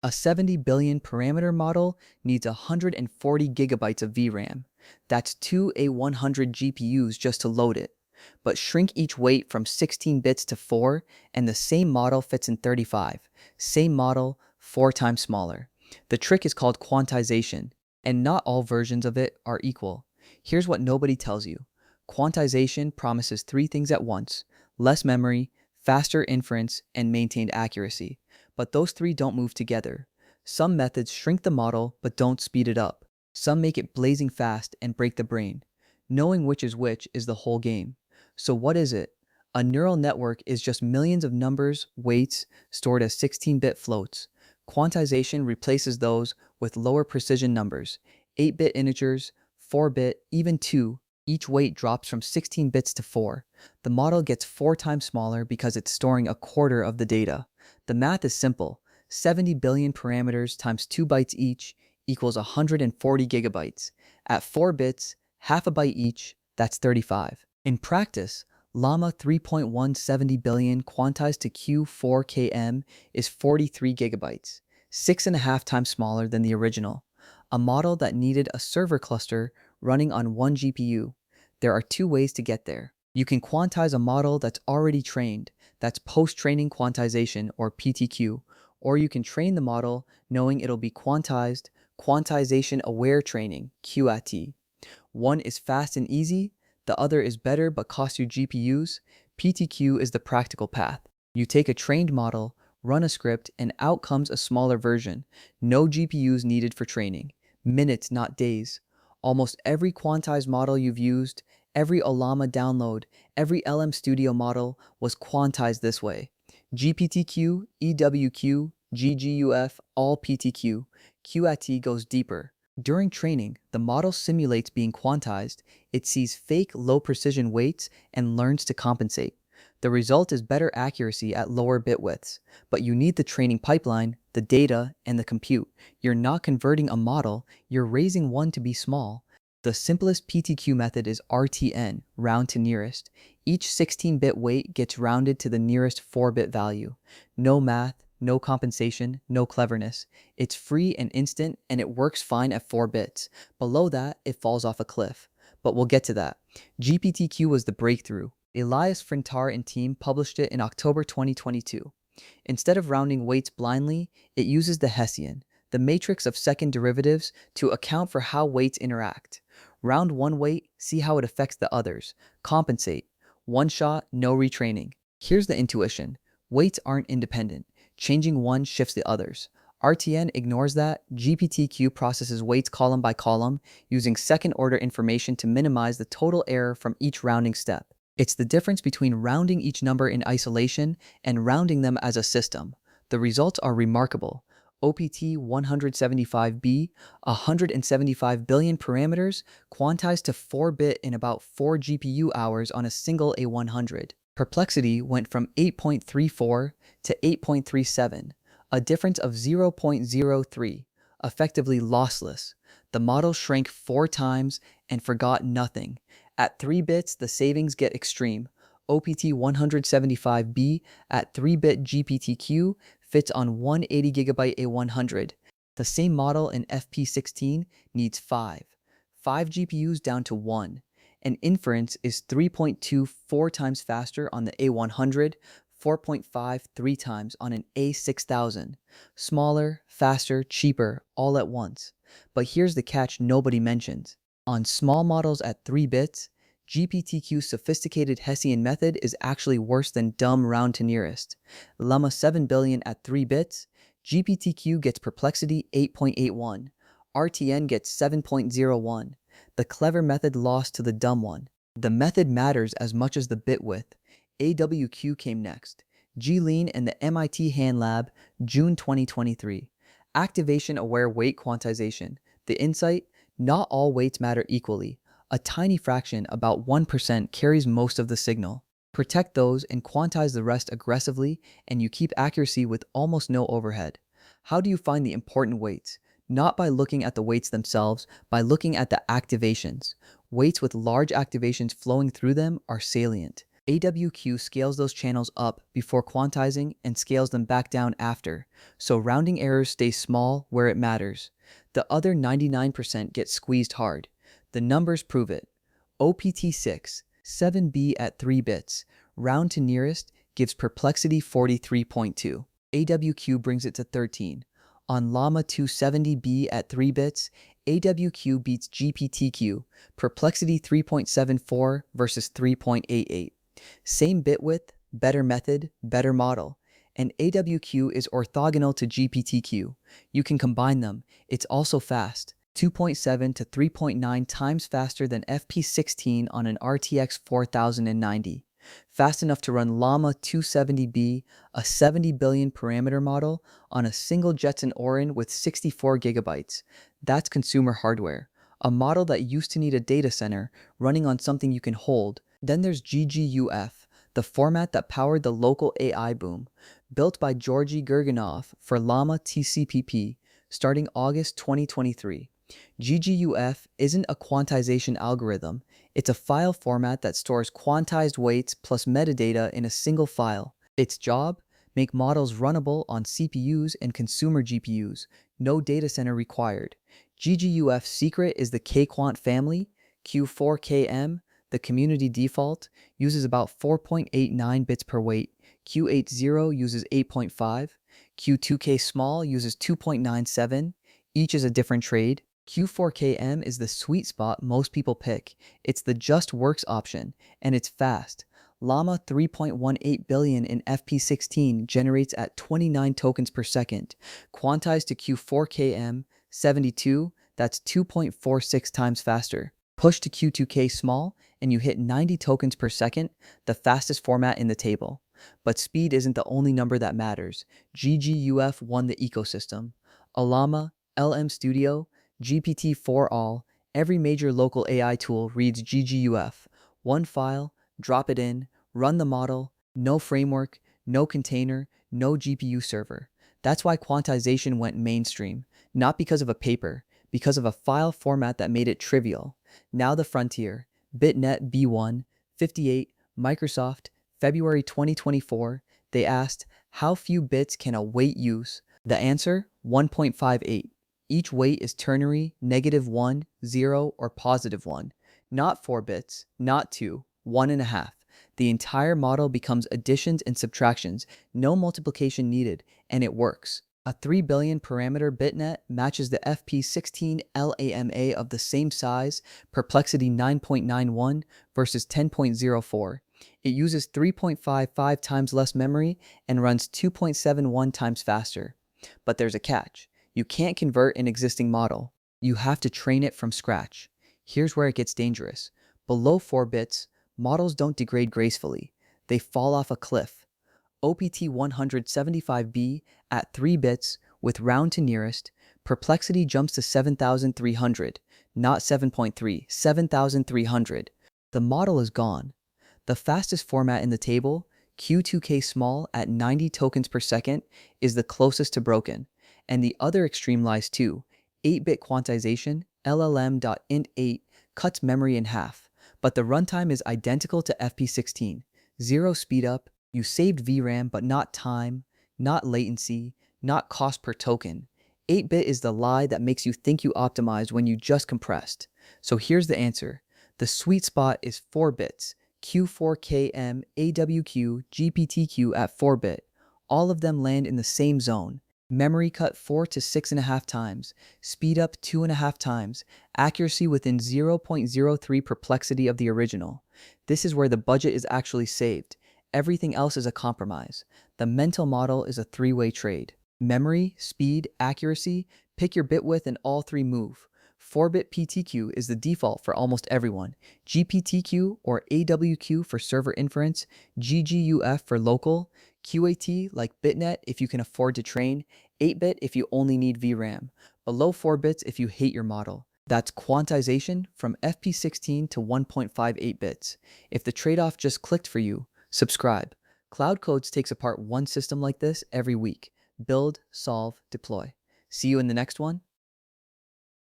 A 70 billion parameter model needs 140 gigabytes of VRAM. That's two A100 GPUs just to load it. But shrink each weight from 16 bits to 4, and the same model fits in 35. Same model, 4 times smaller. The trick is called quantization, and not all versions of it are equal. Here's what nobody tells you. Quantization promises 3 things at once: less memory, faster inference, and maintained accuracy. But those 3 don't move together. Some methods shrink the model but don't speed it up. Some make it blazing fast and break the brain. Knowing which is the whole game. So what is it? A neural network is just millions of numbers, weights, stored as 16-bit floats. Quantization replaces those with lower precision numbers, 8-bit integers, 4-bit, even 2. Each weight drops from 16 bits to 4. The model gets 4 times smaller because it's storing a quarter of the data. The math is simple. 70 billion parameters times 2 bytes each equals 140 gigabytes. At 4 bits, half a byte each, that's 35. In practice, Llama 3.170 billion quantized to Q4KM is 43 gigabytes, 6.5 times smaller than the original. A model that needed a server cluster running on 1 GPU. There are 2 ways to get there. You can quantize a model that's already trained, that's post-training quantization or PTQ, or you can train the model knowing it'll be quantized, Quantization-Aware training, QAT. One is fast and easy, the other is better but costs you GPUs. PTQ is the practical path. You take a trained model, run a script, and out comes a smaller version. No GPUs needed for training. Minutes, not days. Almost every quantized model you've used, every Llama download, every LM Studio model was quantized this way. GPTQ, AWQ, GGUF, all PTQ. QAT goes deeper. During training, the model simulates being quantized, it sees fake low-precision weights and learns to compensate. The result is better accuracy at lower bit widths, but you need the training pipeline, the data, and the compute. You're not converting a model, you're raising one to be small. The simplest PTQ method is RTN, round to nearest. Each 16-bit weight gets rounded to the nearest 4-bit value. No math, no compensation, no cleverness. It's free and instant, and it works fine at 4 bits. Below that, it falls off a cliff. But we'll get to that. GPTQ was the breakthrough. Elias Frintar and team published it in October 2022. Instead of rounding weights blindly, it uses the Hessian, the matrix of second derivatives, to account for how weights interact. Round one weight, see how it affects the others. Compensate. One shot, no retraining. Here's the intuition. Weights aren't independent. Changing one shifts the others. RTN ignores that. GPTQ processes weights column by column, using second-order information to minimize the total error from each rounding step. It's the difference between rounding each number in isolation and rounding them as a system. The results are remarkable. OPT 175B, 175 billion parameters, quantized to 4-bit in about 4 GPU hours on a single A100. Perplexity went from 8.34 to 8.37, a difference of 0.03, effectively lossless. The model shrank 4 times and forgot nothing. At 3 bits, the savings get extreme. OPT 175B at 3-bit GPTQ fits on 180 gigabyte A100. The same model in FP16 needs 5 GPUs down to 1. And inference is 3.24 times faster on the A100, 4.53 times on an A6000. Smaller, faster, cheaper, all at once. But here's the catch nobody mentions. On small models at 3 bits, GPTQ's sophisticated Hessian method is actually worse than dumb round to nearest. Llama 7 billion at 3 bits, GPTQ gets Perplexity 8.81, RTN gets 7.01. The clever method lost to the dumb one. The method matters as much as the bit width. AWQ came next. G-Lean and the MIT Hand Lab, June 2023. Activation-Aware Weight Quantization. The insight: not all weights matter equally. A tiny fraction, about 1%, carries most of the signal. Protect those and quantize the rest aggressively, and you keep accuracy with almost no overhead. How do you find the important weights? Not by looking at the weights themselves, by looking at the activations. Weights with large activations flowing through them are salient. AWQ scales those channels up before quantizing and scales them back down after, so rounding errors stay small where it matters. The other 99% get squeezed hard. The numbers prove it. OPT6, 7B at 3 bits, round to nearest, gives perplexity 43.2. AWQ brings it to 13. On Llama 270B at 3 bits, AWQ beats GPTQ, perplexity 3.74 versus 3.88. Same bit width, better method, better model. And AWQ is orthogonal to GPTQ. You can combine them. It's also fast. 2.7 to 3.9 times faster than FP16 on an RTX 4090. Fast enough to run Llama 270B, a 70 billion parameter model, on a single Jetson Orin with 64 gigabytes. That's consumer hardware. A model that used to need a data center running on something you can hold. Then there's GGUF, the format that powered the local AI boom, built by Georgy Gerganov for Llama TCPP, starting August 2023. GGUF isn't a quantization algorithm, it's a file format that stores quantized weights plus metadata in a single file. Its job? Make models runnable on CPUs and consumer GPUs, no data center required. GGUF's secret is the K-Quant family. Q4KM, the community default, uses about 4.89 bits per weight. Q80 uses 8.5. Q2K small uses 2.97. Each is a different trade. Q4KM is the sweet spot most people pick. It's the just works option, and it's fast. Llama 3.18 billion in FP16 generates at 29 tokens per second. Quantize to Q4KM 72, that's 2.46 times faster. Push to Q2K small, and you hit 90 tokens per second, the fastest format in the table. But speed isn't the only number that matters. GGUF won the ecosystem. Llama, LM Studio, GPT-4all, every major local AI tool reads GGUF. One file, drop it in, run the model, no framework, no container, no GPU server. That's why quantization went mainstream, not because of a paper, because of a file format that made it trivial. Now the frontier, BitNet B1, 58, Microsoft, February 2024, they asked, how few bits can a weight use? The answer, 1.58. Each weight is ternary, -1, 0, or +1. Not 4 bits, not 2, 1.5. The entire model becomes additions and subtractions, no multiplication needed, and it works. A 3 billion parameter BitNet matches the FP16 LAMA of the same size, perplexity 9.91 versus 10.04. It uses 3.55 times less memory and runs 2.71 times faster. But there's a catch. You can't convert an existing model. You have to train it from scratch. Here's where it gets dangerous. Below 4 bits, models don't degrade gracefully. They fall off a cliff. OPT 175B at 3 bits with round to nearest, perplexity jumps to 7,300, not 7.3, 7,300. The model is gone. The fastest format in the table, Q2K small at 90 tokens per second, is the closest to broken. And the other extreme lies too. 8-bit quantization, LLM.int8, cuts memory in half, but the runtime is identical to FP16. 0 speedup, you saved VRAM but not time, not latency, not cost per token. 8-bit is the lie that makes you think you optimized when you just compressed. So here's the answer. The sweet spot is 4 bits, Q4KM, AWQ, GPTQ at 4-bit. All of them land in the same zone. Memory cut 4 to 6.5 times, speed up 2.5 times, accuracy within 0.03 perplexity of the original. This is where the budget is actually saved. Everything else is a compromise. The mental model is a three-way trade. Memory, speed, accuracy, pick your bit width and all three move. 4-bit PTQ is the default for almost everyone. GPTQ or AWQ for server inference, GGUF for local, QAT like BitNet if you can afford to train, 8-bit if you only need VRAM, below 4 bits if you hate your model. That's quantization from FP16 to 1.58 bits. If the trade-off just clicked for you, subscribe. Cloud Codes takes apart one system like this every week. Build, solve, deploy. See you in the next one.